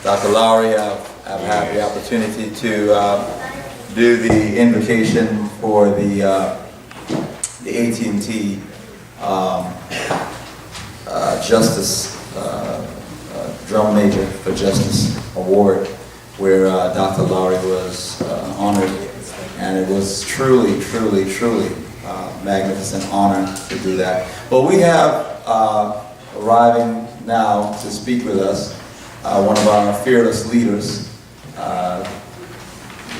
Dr. Lowry, I've had the opportunity to do the invocation for the AT&T Justice Drum Major for Justice Award, where Dr. Lowry was honored, and it was truly magnificent honor to do that. But we have arriving now to speak with us one of our fearless leaders,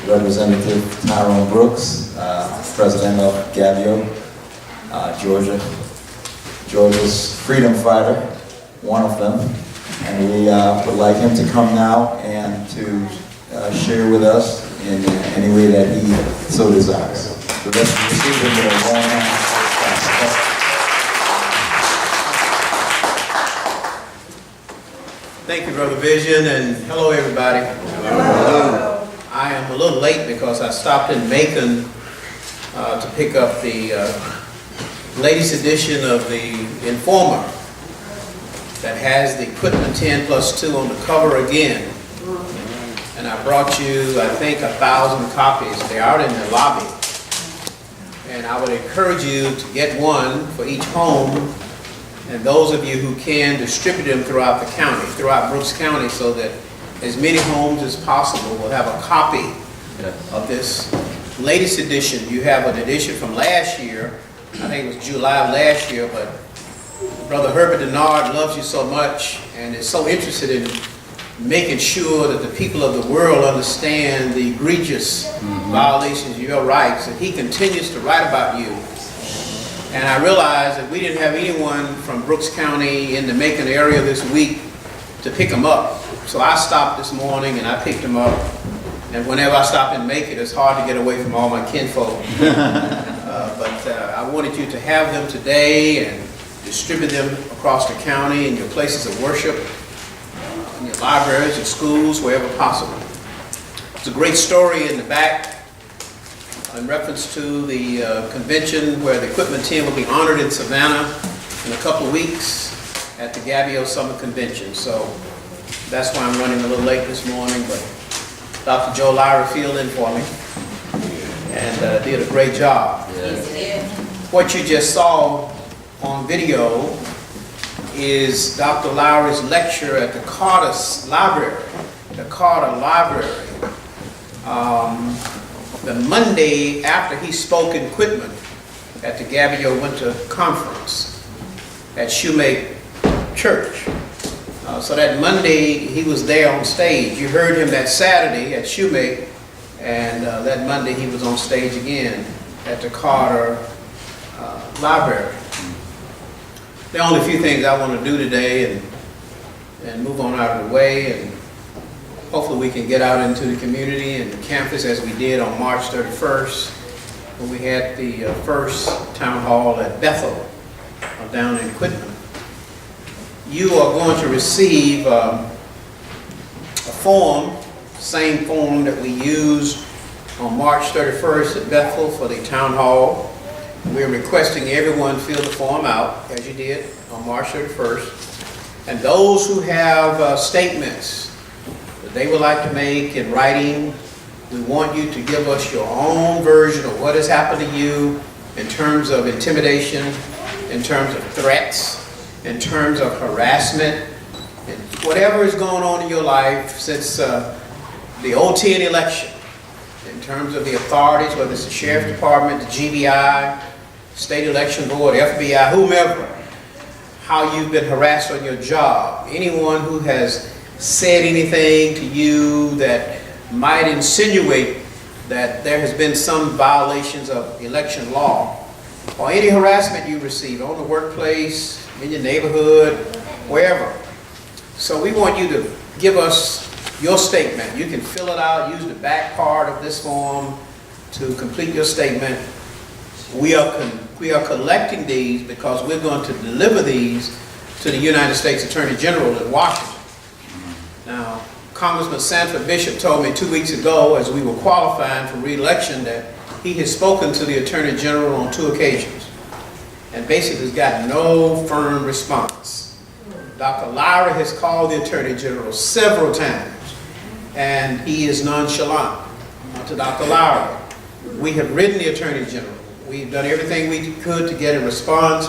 Representative Tyrone Brooks, President of Gabio, Georgia's freedom fighter, one of them. And we would like him to come now and to share with us in any way that he so desires. So let's receive him with a warm hand. Thank you, Brother Vision, and hello, everybody. Hello. I am a little late because I stopped in Macon to pick up the latest edition of the Informer that has the Quitman 10+2 on the cover again. And I brought you, I think, 1,000 copies. They're out in the lobby. And I would encourage you to get one for each home, and those of you who can, distribute them throughout the county, throughout Brooks County, so that as many homes as possible will have a copy of this latest edition. You have an edition from last year, I think it was July of last year, but Brother Herbert Denard loves you so much and is so interested in making sure that the people of the world understand the egregious violations of your rights, and he continues to write about you. And I realized that we didn't have anyone from Brooks County in the Macon area this week to pick him up. So I stopped this morning and I picked him up. And whenever I stop in Macon, it's hard to get away from all my kinfolk. But I wanted you to have them today and distribute them across the county in your places of worship, in your libraries, your schools, wherever possible. There's a great story in the back in reference to the convention where the Quitman 10 will be honored in Savannah in a couple of weeks at the Gabio Summer Convention. So that's why I'm running a little late this morning, but Dr. Joe Lowry filled in for me and did a great job. Yes. What you just saw on video is Dr. Lowry's lecture at the Carter Library. The Carter Library. The Monday after he spoke in Quitman at the Gabio Winter Conference at Shoemake Church. So that Monday he was there on stage. You heard him that Saturday at Shoemake, and that Monday he was on stage again at the Carter Library. There are only a few things I want to do today and move on out of the way, and hopefully we can get out into the community and the campus as we did on March 31st when we had the first town hall at Bethel down in Quitman. You are going to receive a form, same form that we used on March 31st at Bethel for the town hall. We're requesting everyone fill the form out as you did on March 31st. And those who have statements that they would like to make in writing, we want you to give us your own version of what has happened to you in terms of intimidation, in terms of threats, in terms of harassment, and whatever is going on in your life since the 2010 election, in terms of the authorities, whether it's the Sheriff's Department, the GBI, State Election Board, FBI, whomever, how you've been harassed on your job, anyone who has said anything to you that might insinuate that there has been some violations of election law, or any harassment you receive on the workplace, in your neighborhood, wherever. So we want you to give us your statement. You can fill it out, use the back part of this form to complete your statement. We are collecting these because we're going to deliver these to the United States Attorney General in Washington. Now, Congressman Sanford Bishop told me 2 weeks ago as we were qualifying for re-election that he has spoken to the Attorney General on 2 occasions and basically has got no firm response. Dr. Lowry has called the Attorney General several times, and he is nonchalant to Dr. Lowry. We have written the Attorney General. We've done everything we could to get a response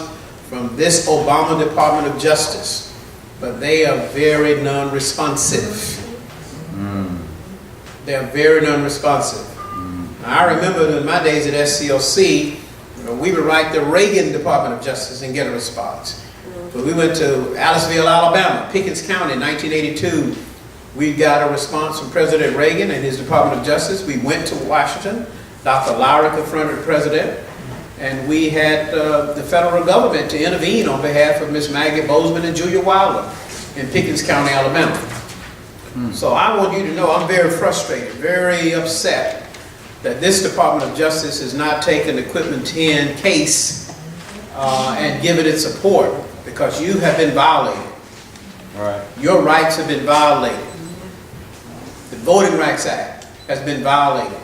from this Obama Department of Justice, but they are very non-responsive. They're very non-responsive. I remember in my days at SCLC, we would write the Reagan Department of Justice and get a response. But we went to Aliceville, Alabama, Pickens County in 1982. We got a response from President Reagan and his Department of Justice. We went to Washington. Dr. Lowry confronted the president, and we had the federal government to intervene on behalf of Miss Maggie Bozeman and Julia Wilder in Pickens County, Alabama. So I want you to know I'm very frustrated, very upset that this Department of Justice has not taken the Quitman 10 case and given it support, because you have been violated. Right. Your rights have been violated. The Voting Rights Act has been violated.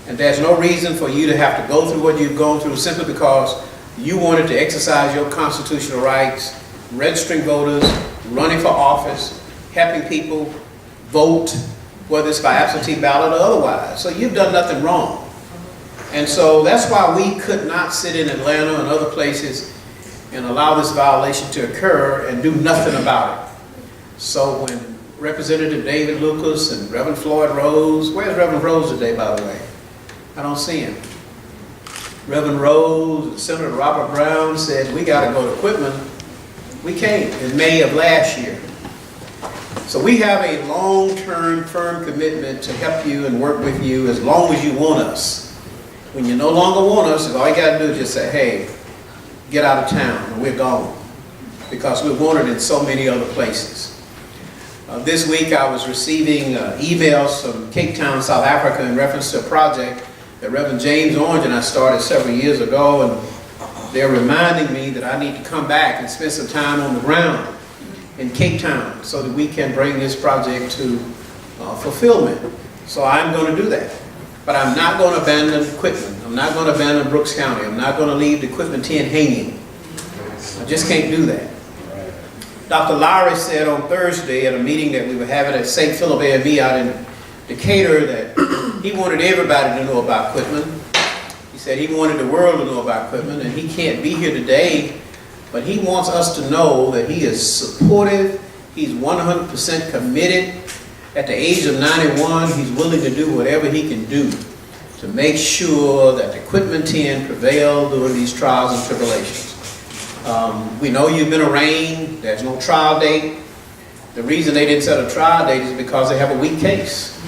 And there's no reason for you to have to go through what you've gone through simply because you wanted to exercise your constitutional rights, registering voters, running for office, helping people vote, whether it's by absentee ballot or otherwise. So you've done nothing wrong. And so that's why we could not sit in Atlanta and other places and allow this violation to occur and do nothing about it. So when Representative David Lucas and Reverend Floyd Rose, where's Reverend Rose today, by the way? I don't see him. Reverend Rose and Senator Robert Brown said, we got to go to Quitman. We came in May of last year. So we have a long-term, firm commitment to help you and work with you as long as you want us. When you no longer want us, all you got to do is just say, hey, get out of town, and we're gone. Because we're wanted in so many other places. This week I was receiving emails from Cape Town, South Africa in reference to a project that Reverend James Orange and I started several years ago, and they're reminding me that I need to come back and spend some time on the ground in Cape Town so that we can bring this project to fulfillment. So I'm going to do that. But I'm not going to abandon Quitman. I'm not going to abandon Brooks County. I'm not going to leave the Quitman 10 hanging. I just can't do that. Dr. Lowry said on Thursday at a meeting that we were having at St. Philip A&B out in Decatur that he wanted everybody to know about Quitman. He said he wanted the world to know about Quitman, and he can't be here today, but he wants us to know that he is supportive, he's 100% committed. At the age of 91, he's willing to do whatever he can do to make sure that the Quitman 10 prevail during these trials and tribulations. We know you've been arraigned, there's no trial date. The reason they didn't set a trial date is because they have a weak case.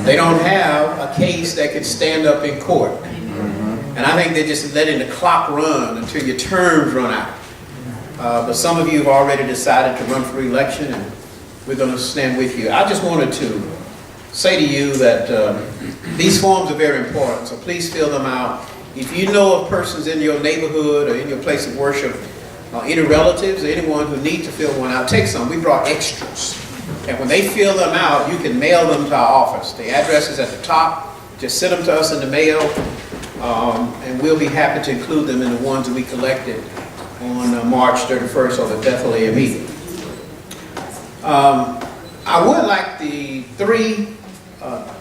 They don't have a case that can stand up in court. And I think they're just letting the clock run until your terms run out. But some of you have already decided to run for re-election, and we're going to stand with you. I just wanted to say to you that these forms are very important, so please fill them out. If you know of persons in your neighborhood or in your place of worship, any relatives or anyone who needs to fill one out, take some. We brought extras. And when they fill them out, you can mail them to our office. The address is at the top. Just send them to us in the mail, and we'll be happy to include them in the ones that we collected on March 31st or the Bethel AME. I would like the three,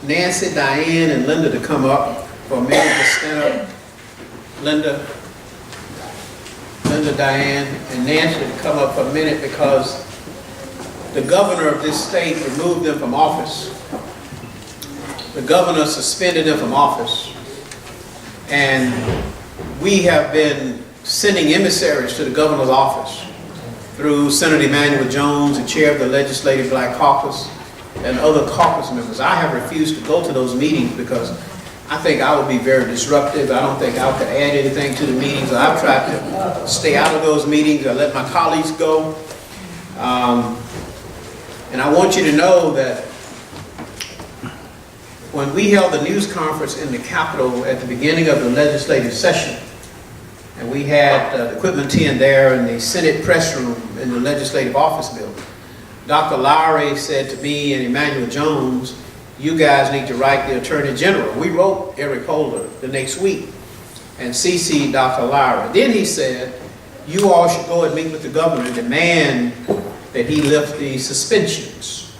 Nancy, Diane, and Linda, to come up for a minute to stand up. Linda, Diane, and Nancy to come up for a minute because the governor of this state removed them from office. The governor suspended them from office. And we have been sending emissaries to the governor's office through Senator Emanuel Jones, the chair of the Legislative Black Caucus, and other caucus members. I have refused to go to those meetings because I think I would be very disruptive. I don't think I could add anything to the meetings. I've tried to stay out of those meetings. I let my colleagues go. And I want you to know that when we held the news conference in the Capitol at the beginning of the legislative session, and we had the Quitman 10 there in the Senate press room in the legislative office building, Dr. Lowry said to me and Emanuel Jones, you guys need to write the Attorney General. We wrote Eric Holder the next week and CC'd Dr. Lowry. Then he said, you all should go and meet with the governor and demand that he lift the suspensions.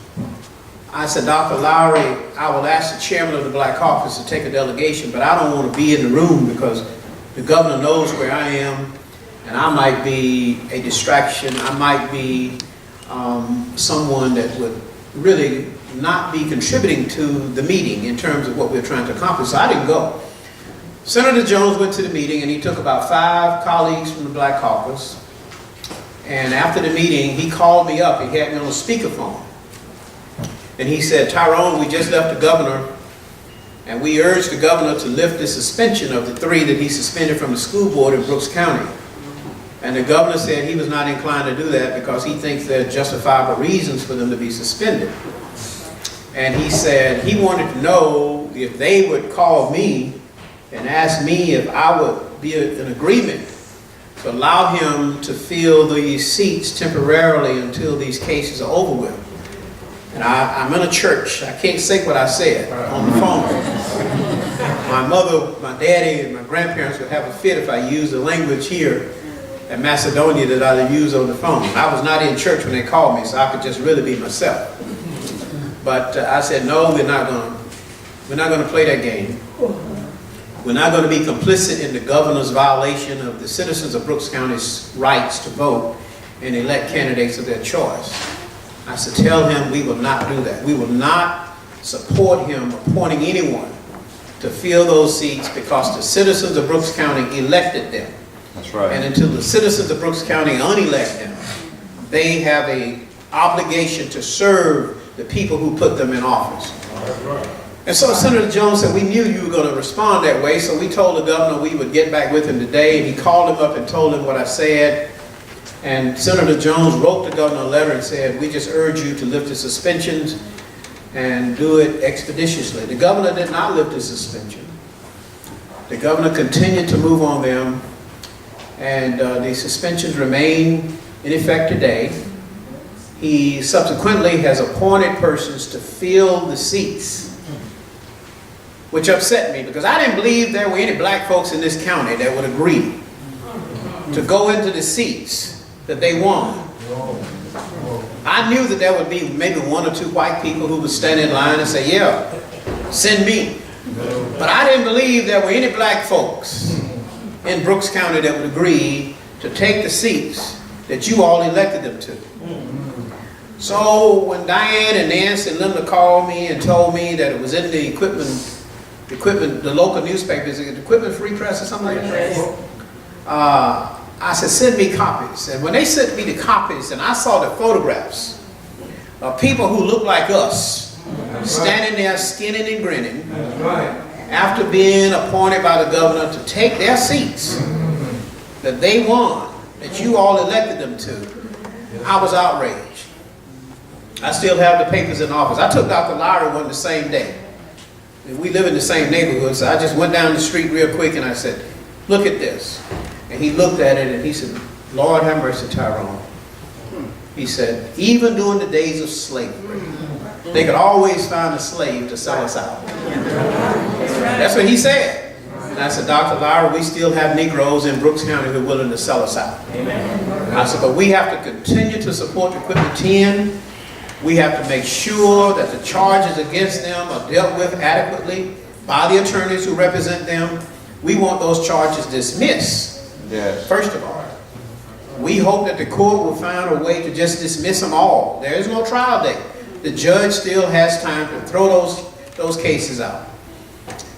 I said, Dr. Lowry, I will ask the chairman of the Black Caucus to take a delegation, but I don't want to be in the room because the governor knows where I am, and I might be a distraction. I might be someone that would really not be contributing to the meeting in terms of what we're trying to accomplish. So I didn't go. Senator Jones went to the meeting, and he took about 5 colleagues from the Black Caucus. And after the meeting, he called me up. He had me on a speakerphone. And he said, Tyrone, we just left the governor, and we urged the governor to lift the suspension of the 3 that he suspended from the school board in Brooks County. And the governor said he was not inclined to do that because he thinks there are justifiable reasons for them to be suspended. And he said he wanted to know if they would call me and ask me if I would be in agreement to allow him to fill these seats temporarily until these cases are over with. And I'm in a church. I can't say what I said on the phone. My mother, my daddy, and my grandparents would have a fit if I used the language here in Macedonia that I used on the phone. I was not in church when they called me, so I could just really be myself. But I said, no, we're not going to play that game. We're not going to be complicit in the governor's violation of the citizens of Brooks County's rights to vote and elect candidates of their choice. I said, tell him we will not do that. We will not support him appointing anyone to fill those seats because the citizens of Brooks County elected them. That's right. And until the citizens of Brooks County unelect them, they have an obligation to serve the people who put them in office. And so Senator Jones said, we knew you were going to respond that way, so we told the governor we would get back with him today, and he called him up and told him what I said. And Senator Jones wrote the governor a letter and said, we just urge you to lift the suspensions and do it expeditiously. The governor did not lift the suspension. The governor continued to move on them, and the suspensions remain in effect today. He subsequently has appointed persons to fill the seats, which upset me because I didn't believe there were any black folks in this county that would agree to go into the seats that they won. I knew that there would be maybe 1 or 2 white people who would stand in line and say, yeah, send me. But I didn't believe there were any black folks in Brooks County that would agree to take the seats that you all elected them to. So when Diane and Nancy and Linda called me and told me that it was in the equipment, the local newspapers, the Equipment Free Press or something like that, I said, send me copies. And when they sent me the copies and I saw the photographs of people who look like us, standing there skinning and grinning, after being appointed by the governor to take their seats that they won, that you all elected them to, I was outraged. I still have the papers in office. I took Dr. Lowry one the same day. We live in the same neighborhood, so I just went down the street real quick and I said, look at this. And he looked at it and he said, Lord have mercy, Tyrone. He said, even during the days of slavery, they could always find a slave to sell us out. That's what he said. And I said, Dr. Lowry, we still have Negroes in Brooks County who are willing to sell us out. I said, but we have to continue to support Equipment 10. We have to make sure that the charges against them are dealt with adequately by the attorneys who represent them. We want those charges dismissed. Yes. First of all, we hope that the court will find a way to just dismiss them all. There is no trial date. The judge still has time to throw those cases out.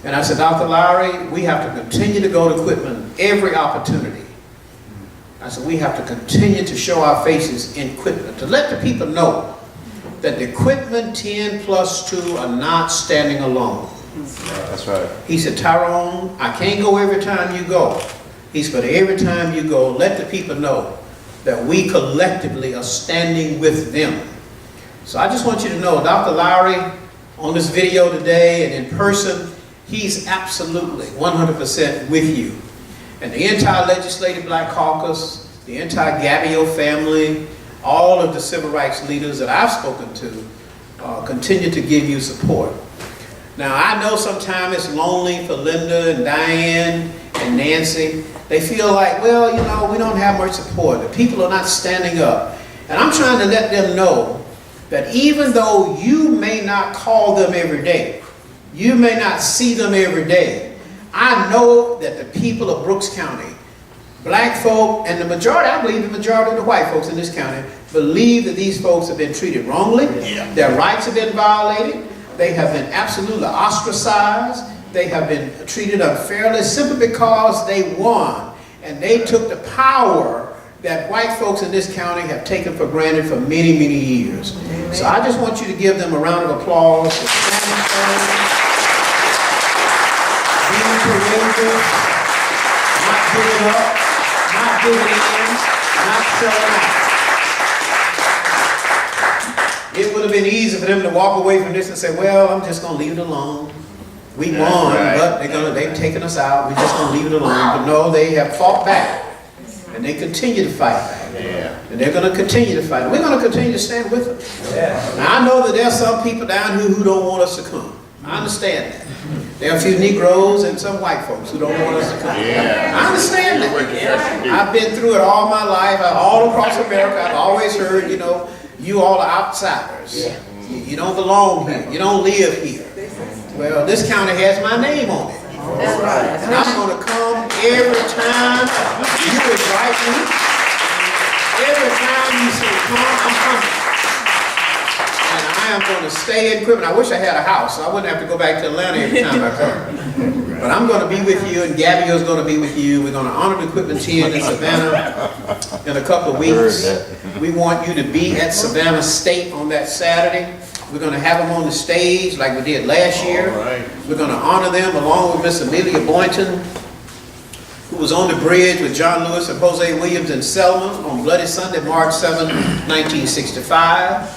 And I said, Dr. Lowry, we have to continue to go to Quitman every opportunity. I said, we have to continue to show our faces in Quitman, to let the people know that the Quitman 10 plus 2 are not standing alone. That's right. He said, Tyrone, I can't go every time you go. He said, but every time you go, let the people know that we collectively are standing with them. So I just want you to know, Dr. Lowry, on this video today and in person, he's absolutely 100% with you. And the entire Legislative Black Caucus, the entire Gabio family, all of the civil rights leaders that I've spoken to continue to give you support. Now, I know sometimes it's lonely for Linda and Diane and Nancy, they feel like, well, you know, we don't have much support. The people are not standing up. And I'm trying to let them know that even though you may not call them every day, you may not see them every day, I know that the people of Brooks County, black folk, and the majority, I believe the majority of the white folks in this county, believe that these folks have been treated wrongly. Yeah. Their rights have been violated. They have been absolutely ostracized. They have been treated unfairly simply because they won. And they took the power that white folks in this county have taken for granted for many, many years. Amen. So I just want you to give them a round of applause for standing firm, being courageous, not giving up, not giving in, not selling out. It would have been easy for them to walk away from this and say, well, I'm just going to leave it alone. We won, but they've taken us out. We're just going to leave it alone. But no, they have fought back. And they continue to fight back. Yeah. And they're going to continue to fight. We're going to continue to stand with them. Yeah. Now, I know that there are some people down here who don't want us to come. I understand that. There are a few Negroes and some white folks who don't want us to come. Yeah. I understand that. I've been through it all my life. All across America, I've always heard, you know, you all are outsiders. Yeah. You don't belong here. You don't live here. Well, this county has my name on it. That's right. And I'm going to come every time you invite me. Every time you say come, I'm coming. And I am going to stay in Quitman. I wish I had a house, so I wouldn't have to go back to Atlanta every time I come. But I'm going to be with you, and Gabby is going to be with you. We're going to honor the Quitman 10 in Savannah in a couple of weeks. We want you to be at Savannah State on that Saturday. We're going to have them on the stage like we did last year. Right. We're going to honor them along with Miss Amelia Boynton, who was on the bridge with John Lewis and Jose Williams in Selma on Bloody Sunday, March 7, 1965.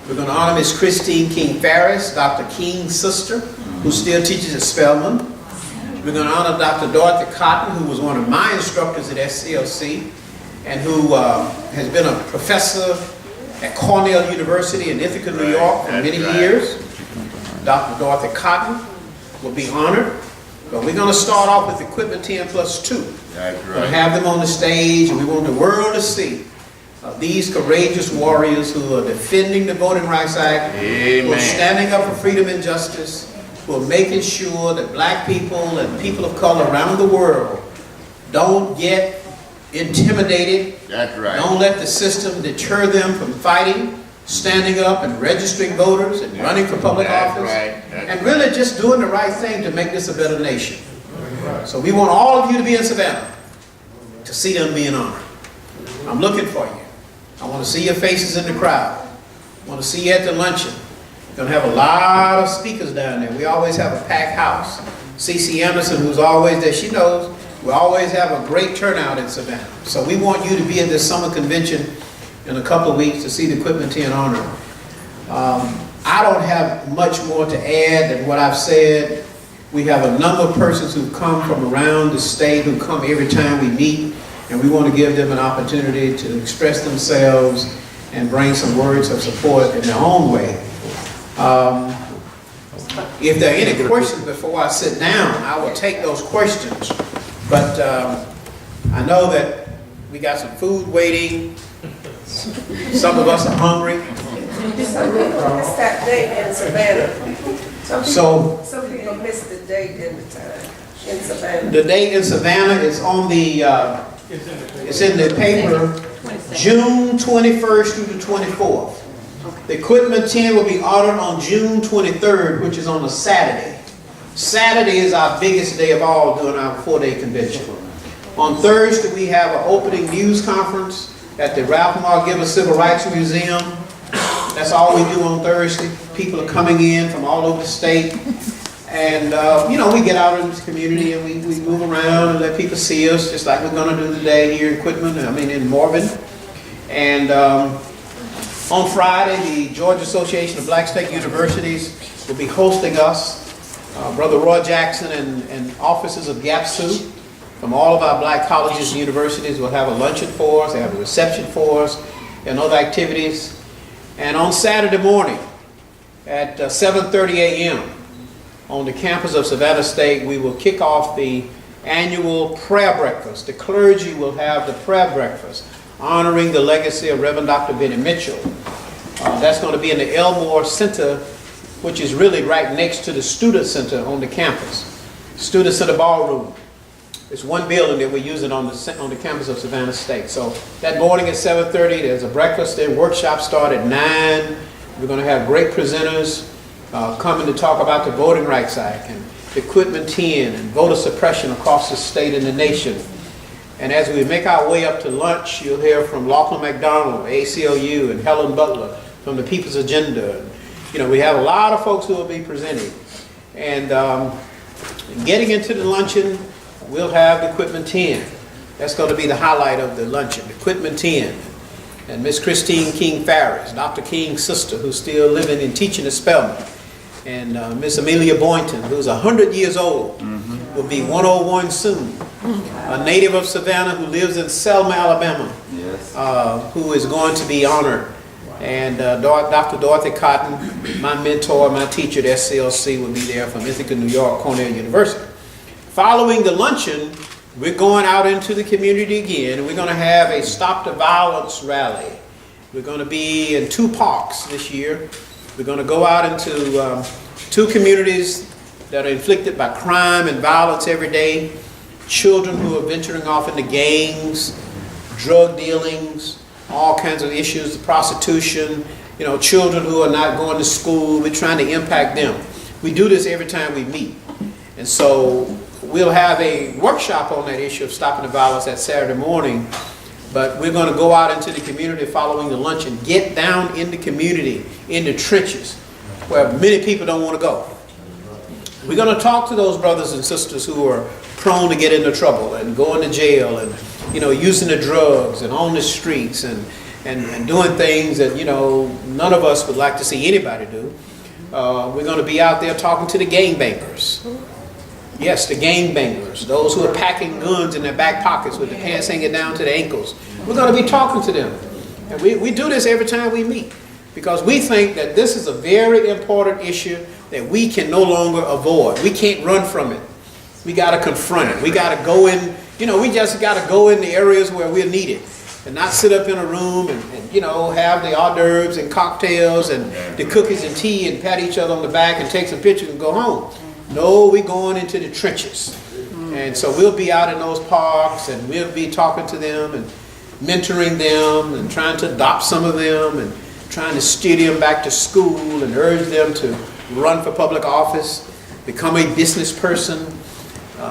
We're going to honor Miss Christine King Farris, Dr. King's sister, who still teaches at Spelman. We're going to honor Dr. Dorothy Cotton, who was one of my instructors at SCLC and who has been a professor at Cornell University in Ithaca, New York for many years. Dr. Dorothy Cotton will be honored. But we're going to start off with the Quitman 10+2. That's right. We're going to have them on the stage, and we want the world to see these courageous warriors who are defending the Voting Rights Act, who are standing up for freedom and justice, who are making sure that black people and people of color around the world don't get intimidated. That's right. Don't let the system deter them from fighting, standing up and registering voters and running for public office. Right. And really just doing the right thing to make this a better nation. Right. So we want all of you to be in Savannah to see them being honored. I'm looking for you. I want to see your faces in the crowd. I want to see you at the luncheon. We're going to have a lot of speakers down there. We always have a packed house. C.C. Anderson, who's always there, she knows we always have a great turnout in Savannah. So we want you to be at this summer convention in a couple of weeks to see the Quitman 10 honor. I don't have much more to add than what I've said. We have a number of persons who come from around the state who come every time we meet, and we want to give them an opportunity to express themselves and bring some words of support in their own way. If there are any questions before I sit down, I will take those questions. But I know that we got some food waiting. Some of us are hungry. It's that date in Savannah. Some people miss the date and the time in Savannah. The date in Savannah is on the, it's in the paper, June 21st through the 24th. The Quitman 10 will be honored on June 23rd, which is on a Saturday. Saturday is our biggest day of all during our 4-day convention. On Thursday, we have an opening news conference at the Ralph Mar Giver Civil Rights Museum. That's all we do on Thursday. People are coming in from all over the state. And, you know, we get out into the community and we move around and let people see us, just like we're going to do today here in Quitman, in Morven. And on Friday, the Georgia Association of Black State Universities will be hosting us. Brother Roy Jackson and officers of GAPSU from all of our black colleges and universities will have a luncheon for us, they have a reception for us, and other activities. And on Saturday morning at 7:30 a.m. on the campus of Savannah State, we will kick off the annual prayer breakfast. The clergy will have the prayer breakfast, honoring the legacy of Reverend Dr. Benny Mitchell. That's going to be in the Elmore Center, which is really right next to the Student Center on the campus. Student Center Ballroom. It's one building that we're using on the campus of Savannah State. So that morning at 7:30, there's a breakfast and workshop start at 9. We're going to have great presenters coming to talk about the Voting Rights Act and the Quitman 10 and voter suppression across the state and the nation. And as we make our way up to lunch, you'll hear from Lachlan McDonald, ACLU, and Helen Butler from the People's Agenda. You know, we have a lot of folks who will be presenting. And getting into the luncheon, we'll have the Quitman 10. That's going to be the highlight of the luncheon, the Quitman 10. And Miss Christine King Farris, Dr. King's sister, who's still living and teaching at Spelman. And Miss Amelia Boynton, who's 100 years old, will be 101 soon. A native of Savannah who lives in Selma, Alabama, who is going to be honored. And Dr. Dorothy Cotton, my mentor, my teacher at SCLC, will be there from Ithaca, New York, Cornell University. Following the luncheon, we're going out into the community again, and we're going to have a Stop the Violence rally. We're going to be in 2 parks this year. We're going to go out into 2 communities that are inflicted by crime and violence every day. Children who are venturing off into gangs, drug dealings, all kinds of issues, prostitution, you know, children who are not going to school. We're trying to impact them. We do this every time we meet. And so we'll have a workshop on that issue of stopping the violence that Saturday morning. But we're going to go out into the community following the luncheon, get down in the community, in the trenches, where many people don't want to go. We're going to talk to those brothers and sisters who are prone to get into trouble and going to jail and, you know, using the drugs and on the streets and doing things that, you know, none of us would like to see anybody do. We're going to be out there talking to the gangbangers. Yes, the gangbangers, those who are packing guns in their back pockets with the pants hanging down to the ankles. We're going to be talking to them. And we do this every time we meet because we think that this is a very important issue that we can no longer avoid. We can't run from it. We got to confront it. We got to go in, you know, we just got to go in the areas where we're needed and not sit up in a room and you know, have the hors d'oeuvres and cocktails and the cookies and tea and pat each other on the back and take some pictures and go home. No, we're going into the trenches. And so we'll be out in those parks and we'll be talking to them and mentoring them and trying to adopt some of them and trying to steer them back to school and urge them to run for public office, become a business person,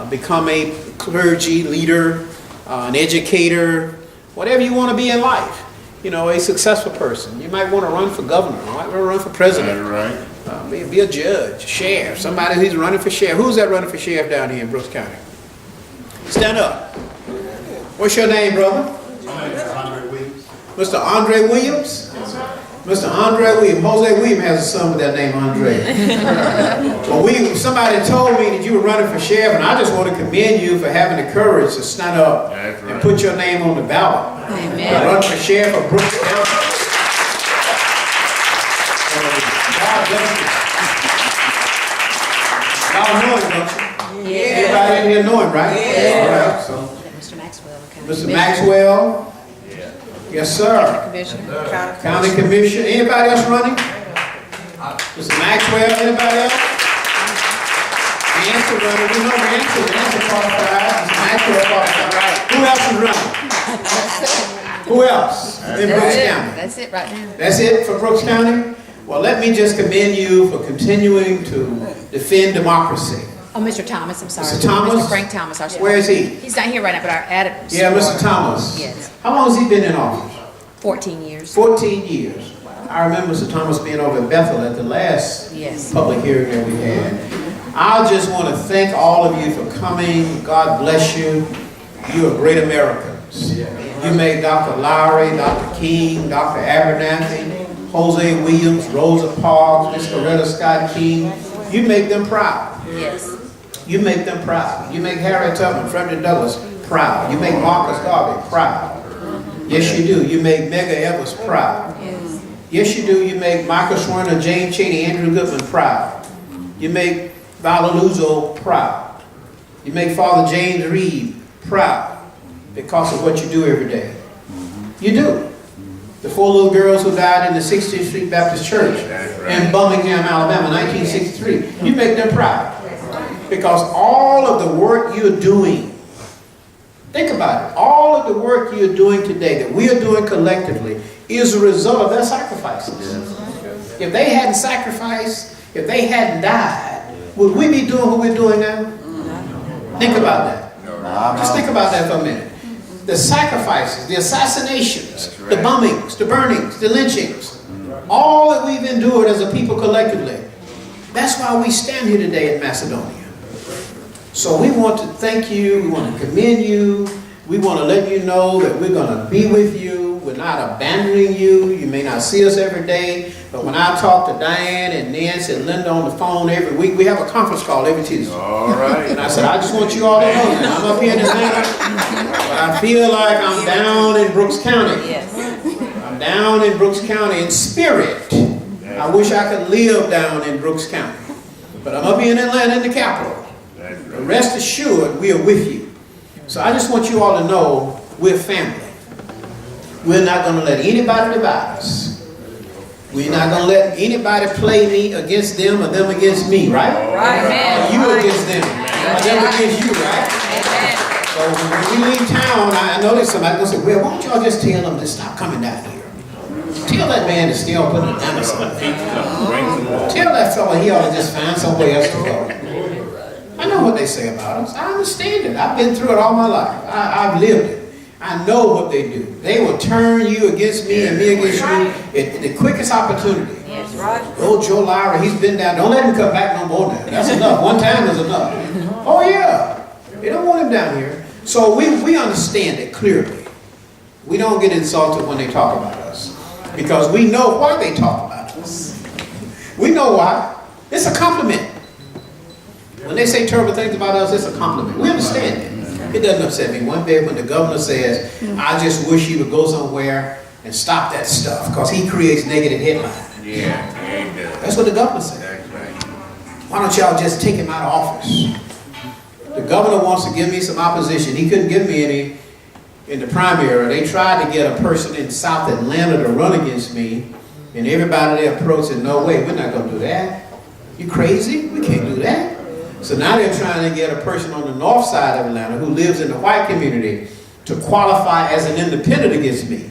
become a clergy leader, an educator, whatever you want to be in life. You know, a successful person. You might want to run for governor, you might want to run for president. Right. Be a judge, sheriff, somebody who's running for sheriff. Who's that running for sheriff down here in Brooks County? Stand up. What's your name, brother? My name is Andre Williams. Mr. Andre Williams? Mr. Andre Williams. Jose Williams has a son with that name, Andre. Well, somebody told me that you were running for sheriff, and I just want to commend you for having the courage to stand up and put your name on the ballot. Amen. Run for sheriff of Brooks County. God bless you. Y'all know him, don't you? Yeah. Everybody in here know him, right? Yeah. All right, so. Mr. Maxwell. Mr. Maxwell? Yes, sir. Commissioner. County Commissioner. Anybody else running? Mr. Maxwell, anybody else? Nancy running. We know Nancy. Nancy qualified. Mr. Maxwell qualified. Who else is running? Who else in Brooks County? That's it right now. That's it for Brooks County? Well, let me just commend you for continuing to defend democracy. Oh, Mr. Thomas, I'm sorry. Mr. Thomas? Mr. Frank Thomas. Our Where is he? He's not here right now, but our added. Yeah, Mr. Thomas. Yes. How long has he been in office? 14 years. 14 years. I remember Mr. Thomas being over at Bethel at the last public hearing that we had. I just want to thank all of you for coming. God bless you. You are great Americans. You made Dr. Lowry, Dr. King, Dr. Abernathy, Jose Williams, Rosa Parks, Miss Coretta Scott King. You make them proud. Yes. You make them proud. You make Harriet Tubman, Frederick Douglass proud. You make Marcus Garvey proud. Yes, you do. You make Medgar Evers proud. Yes. Yes, you do. You make Michael Schwerner, James Chaney, Andrew Goodman proud. You make Valeluzo proud. You make Father James Reed proud because of what you do every day. You do. The 4 little girls who died in the 60th Street Baptist Church in Birmingham, Alabama, 1963. You make them proud. Because all of the work you're doing, think about it, all of the work you're doing today, that we are doing collectively, is a result of their sacrifices. If they hadn't sacrificed, if they hadn't died, would we be doing what we're doing now? Think about that. Just think about that for a minute. The sacrifices, the assassinations, the bombings, the burnings, the lynchings, all that we've endured as a people collectively. That's why we stand here today in Macedonia. So we want to thank you, we want to commend you, we want to let you know that we're going to be with you, we're not abandoning you. You may not see us every day, but when I talk to Diane and Nancy and Linda on the phone every week, we have a conference call every Tuesday. All right. And I said, I just want you all to know that I'm up here in Atlanta, but I feel like I'm down in Brooks County. I'm down in Brooks County in spirit. I wish I could live down in Brooks County. But I'm up here in Atlanta in the capital. But rest assured, we are with you. So I just want you all to know we're family. We're not going to let anybody divide us. We're not going to let anybody play me against them or them against me, right? Right. Or you against them or them against you, right? So when we leave town, I noticed somebody going to say, well, why don't y'all just tell them to stop coming down here? Tell that man to still put it down or something. Tell that fella he ought to just find somewhere else to go. I know what they say about us. I understand it. I've been through it all my life. I've lived it. I know what they do. They will turn you against me and me against you at the quickest opportunity. Yes, right. Oh, Joe Lyra, he's been down. Don't let him come back no more now. That's enough. One time is enough. Oh, yeah. They don't want him down here. So we understand it clearly. We don't get insulted when they talk about us. Because we know why they talk about us. We know why. It's a compliment. When they say terrible things about us, it's a compliment. We understand it. It doesn't upset me one bit when the governor says, I just wish he would go somewhere and stop that stuff because he creates negative headlines. Yeah, that's what the governor said. Why don't y'all just take him out of office? The governor wants to give me some opposition. He couldn't give me any in the primary. They tried to get a person in South Atlanta to run against me, and everybody there approached said, no way, we're not going to do that. You crazy? We can't do that. So now they're trying to get a person on the north side of Atlanta who lives in the white community to qualify as an independent against me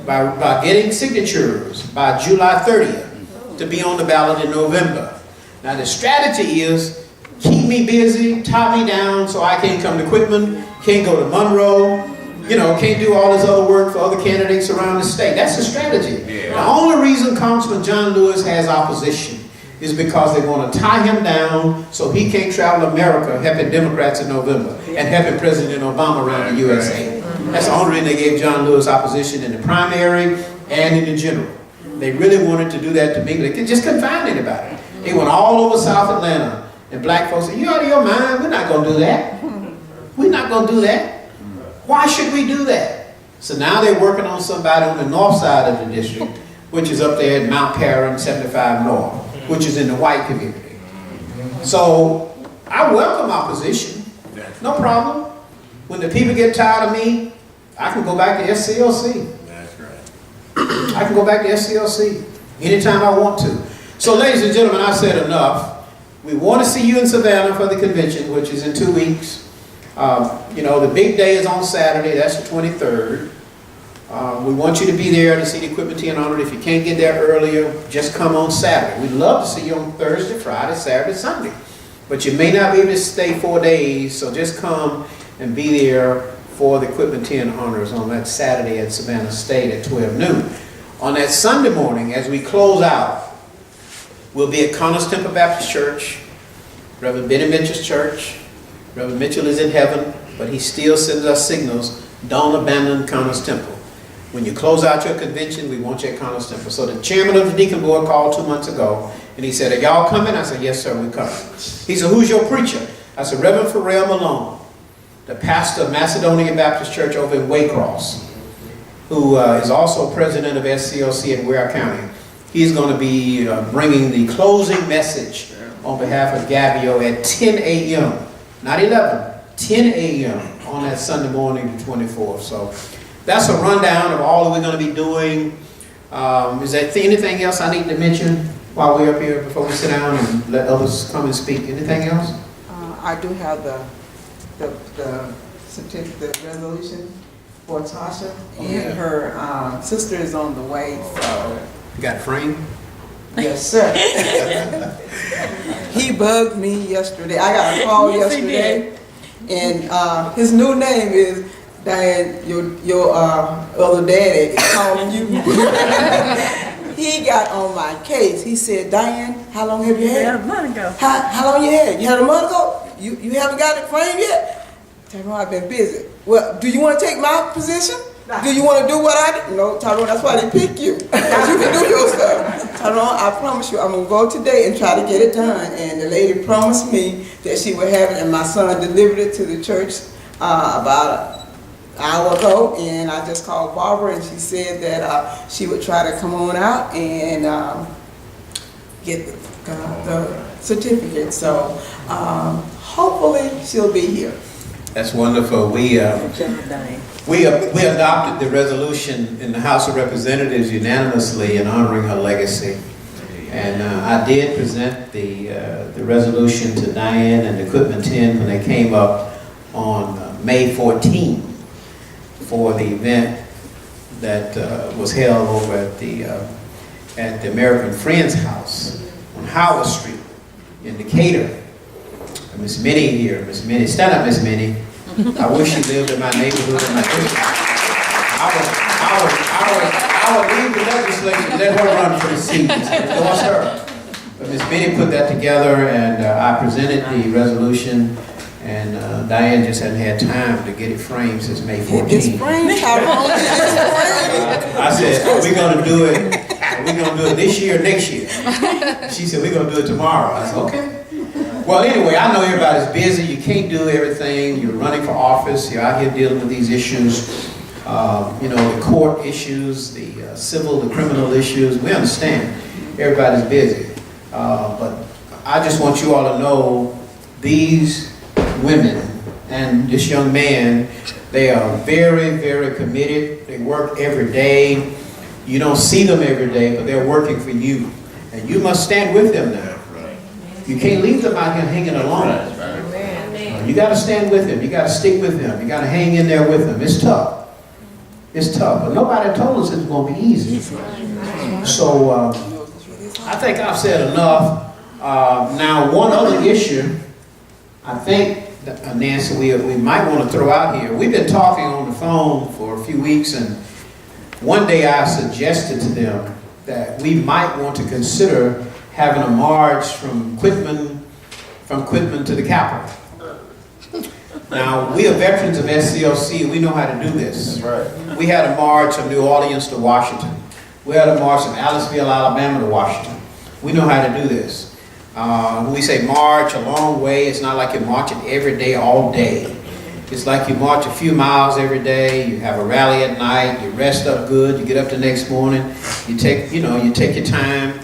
by getting signatures by July 30th to be on the ballot in November. Now the strategy is keep me busy, tie me down so I can't come to Quitman, can't go to Monroe, can't do all this other work for other candidates around the state. That's the strategy. Yeah. The only reason Congressman John Lewis has opposition is because they want to tie him down so he can't travel America helping Democrats in November and helping President Obama around the USA. That's the only reason they gave John Lewis opposition in the primary and in the general. They really wanted to do that to me, but they just couldn't find anybody. They went all over South Atlanta, and black folks said, you out of your mind? We're not going to do that. We're not going to do that. Why should we do that? So now they're working on somebody on the north side of the district, which is up there at Mount Perrin, 75 North, which is in the white community. So I welcome opposition. No problem. When the people get tired of me, I can go back to SCLC. That's right. I can go back to SCLC anytime I want to. So ladies and gentlemen, I've said enough. We want to see you in Savannah for the convention, which is in 2 weeks. The big day is on Saturday. That's the 23rd. We want you to be there to see the equipment and honor. If you can't get there earlier, just come on Saturday. We'd love to see you on Thursday, Friday, Saturday, Sunday. But you may not be able to stay 4 days, so just come and be there for the equipment 10 honors on that Saturday at Savannah State at 12 noon. On that Sunday morning, as we close out, we'll be at Connors Temple Baptist Church, Reverend Benny Mitchell's church. Reverend Mitchell is in heaven, but he still sends us signals, don't abandon Connors Temple. When you close out your convention, we want you at Connors Temple. So the chairman of the deacon board called 2 months ago, and he said, are y'all coming? I said, yes, sir, we're coming. He said, who's your preacher? I said, Reverend Pharrell Malone, the pastor of Macedonia Baptist Church over in Waycross, who is also president of SCLC in Ware County. He's going to be bringing the closing message on behalf of Gabio at 10 a.m. not 11, 10 a.m. on that Sunday morning, the 24th. So that's a rundown of all that we're going to be doing. Is there anything else I need to mention while we're up here before we sit down and let others come and speak? Anything else? I do have the certificate, the resolution for Tasha, and her sister is on the way, so. You got it framed? Yes, sir. He bugged me yesterday. I got a call yesterday, and his new name is Diane. Your other daddy is calling you. He got on my case. He said, Diane, how long have you had? Had a month ago. How long you had? You had a month ago? You haven't got it framed yet? Tyrone, I've been busy. Well, do you want to take my position? Do you want to do what I do? No, Tyrone, that's why they pick you. Because you can do your stuff. Tyrone, I promise you, I'm going to go today and try to get it done. And the lady promised me that she would have it, and my son delivered it to the church about an hour ago. And I just called Barbara, and she said that she would try to come on out and get the certificate. So hopefully she'll be here. That's wonderful. We adopted the resolution in the House of Representatives unanimously in honoring her legacy. And I did present the resolution to Diane and the Quitman 10 when they came up on May 14 for the event that was held over at the American Friends House on Howard Street in Decatur. Miss Minnie here. Miss Minnie, stand up, Miss Minnie. I wish she lived in my neighborhood in my district. I would leave the legislature, let her run for the seat, endorse her. But Miss Minnie put that together, and I presented the resolution, and Diane just hadn't had time to get it framed since May 14th. It's framed, Tyrone. I said, are we going to do it? Are we going to do it this year or next year? She said, we're going to do it tomorrow. I said, okay. Well, anyway, I know everybody's busy. You can't do everything. You're running for office. You're out here dealing with these issues, the court issues, the civil, the criminal issues. We understand everybody's busy. But I just want you all to know these women and this young man, they are very, very committed. They work every day. You don't see them every day, but they're working for you. And you must stand with them now. You can't leave them out here hanging alone. You got to stand with them. You got to stick with them. You got to hang in there with them. It's tough. It's tough. But nobody told us it was going to be easy. So I think I've said enough. Now, one other issue I think, Nancy, we might want to throw out here. We've been talking on the phone for a few weeks, and one day I suggested to them that we might want to consider having a march from Quitman to the Capitol. Now, we are veterans of SCLC, we know how to do this. That's right. We had a march from New Orleans to Washington. We had a march from Aliceville, Alabama to Washington. We know how to do this. When we say march a long way, it's not like you're marching every day, all day. It's like you march a few miles every day, you have a rally at night, you rest up good, you get up the next morning, you take your time.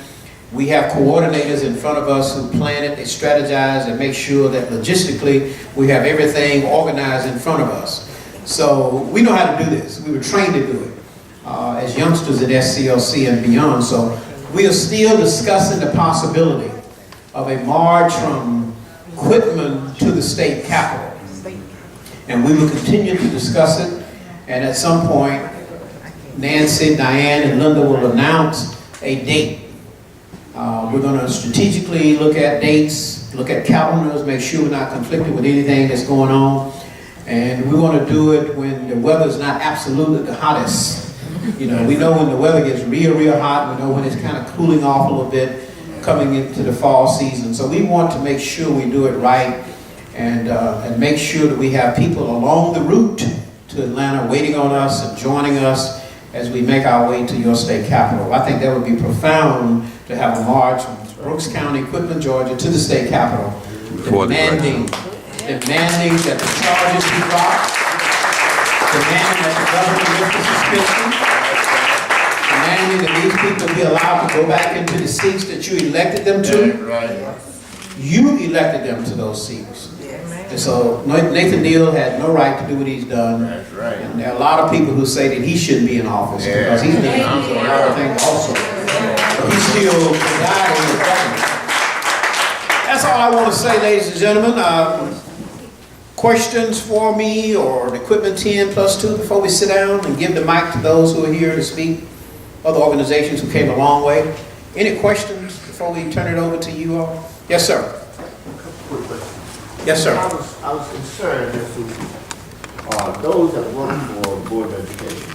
We have coordinators in front of us who plan it, they strategize, and make sure that logistically we have everything organized in front of us. So we know how to do this. We were trained to do it as youngsters at SCLC and beyond. So we are still discussing the possibility of a march from Quitman to the state capitol. And we will continue to discuss it. And at some point, Nancy, Diane, and Linda will announce a date. We're going to strategically look at dates, look at calendars, make sure we're not conflicted with anything that's going on. And we want to do it when the weather is not absolutely the hottest. We know when the weather gets real hot. We know when it's kind of cooling off a little bit, coming into the fall season. So we want to make sure we do it right and make sure that we have people along the route to Atlanta waiting on us and joining us as we make our way to your state capitol. I think that would be profound to have a march from Brooks County, Quitman, Georgia, to the state capitol, demanding that the charges be dropped, demanding that the government lift the suspension, demanding that these people be allowed to go back into the seats that you elected them to. You elected them to those seats. And so Nathan Neal had no right to do what he's done. That's right. And there are a lot of people who say that he shouldn't be in office because he's been accused of a lot of things also. But he's still presiding in the government. That's all I want to say, ladies and gentlemen. Questions for me or the Equipment 10 plus 2 before we sit down and give the mic to those who are here to speak, other organizations who came a long way. Any questions before we turn it over to you all? Yes, sir. Quick question. Yes, sir. I was concerned as to those that work for Board of Education.